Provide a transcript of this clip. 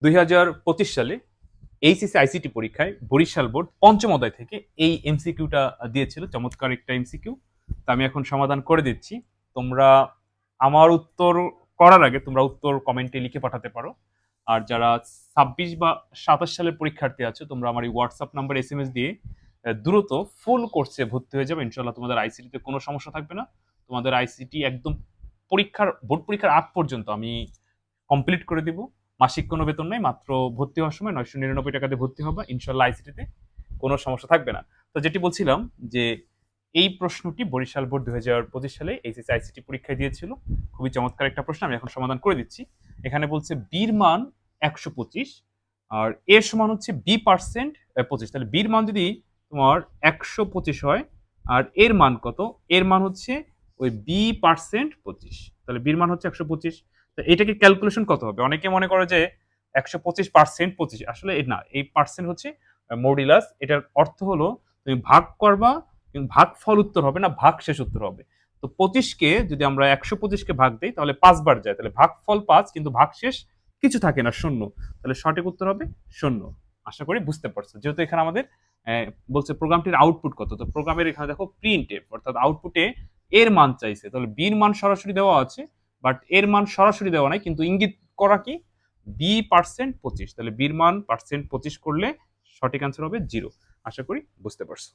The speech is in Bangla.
2025 সালে এইচএসসি আইসিটি পরীক্ষায় বরিশাল বোর্ড পঞ্চম অধ্যায় থেকে এই এমসিকিউটা দিয়েছিল, চমৎকার একটা এমসিকিউ। তা আমি এখন সমাধান করে দিচ্ছি। তোমরা আমার উত্তর করার আগে তোমরা উত্তর কমেন্টে লিখে পাঠাতে পারো। আর যারা 26 বা 27 সালের পরীক্ষার্থী আছে, তোমরা আমার এই হোয়াটসঅ্যাপ নাম্বার এসএমএস দিয়ে দ্রুত ফুল কোর্সে ভর্তি হয়ে যাবে। ইনশাল্লাহ তোমাদের আইসিটিতে কোনো সমস্যা থাকবে না। তোমাদের আইসিটি একদম বোর্ড পরীক্ষার আগ পর্যন্ত আমি কমপ্লিট করে দিব। মাসিক কোনো বেতন নাই, মাত্র ভর্তি হওয়ার সময় 999 টাকা দিয়ে ভর্তি হবে। ইনশাল্লাহ আইসিটিতে কোনো সমস্যা থাকবে না। তো যেটি বলছিলাম যে এই প্রশ্নটি বরিশাল বোর্ড 2025 সালে এইচএসসি আইসিটি পরীক্ষায় দিয়েছিল। খুবই চমৎকার একটা প্রশ্ন, আমি এখন সমাধান করে দিচ্ছি। এখানে বলছে বির মান 125 আর এর সমান হচ্ছে বি পার্সেন্ট 25। তাহলে বির মান যদি তোমার 125 হয় আর এর মান কত, এর মান হচ্ছে ওই বি পার্সেন্ট 25। তাহলে বির মান হচ্ছে 125। তো এটাকে ক্যালকুলেশন কত হবে? অনেকে মনে করে যে 125% 25, আসলে না, এই পার্সেন্ট হচ্ছে মডিউলাস। এটার অর্থ হলো তুমি ভাগ করবা, কিন্তু ভাগফল উত্তর হবে না, ভাগশেষ উত্তর হবে। তো 25কে যদি আমরা 125কে ভাগ দিই তাহলে 5 বার যায়, তাহলে ভাগফল 5 কিন্তু ভাগশেষ কিছু থাকে না, শূন্য। তাহলে সঠিক উত্তর হবে শূন্য। আশা করি বুঝতে পারছো। যেহেতু এখানে আমাদের বলছে প্রোগ্রামটির আউটপুট কত, তো প্রোগ্রামের এখানে দেখো প্রিন্টএফ, অর্থাৎ আউটপুটে এর মান চাইছে। তাহলে বির মান সরাসরি দেওয়া আছে, বাট এর মান সরাসরি দেওয়া নাই, কিন্তু ইঙ্গিত করা কি বি পার্সেন্ট 25। তাহলে বির মান পার্সেন্ট 25 করলে সঠিক আনসার হবে 0। আশা করি বুঝতে পারছো।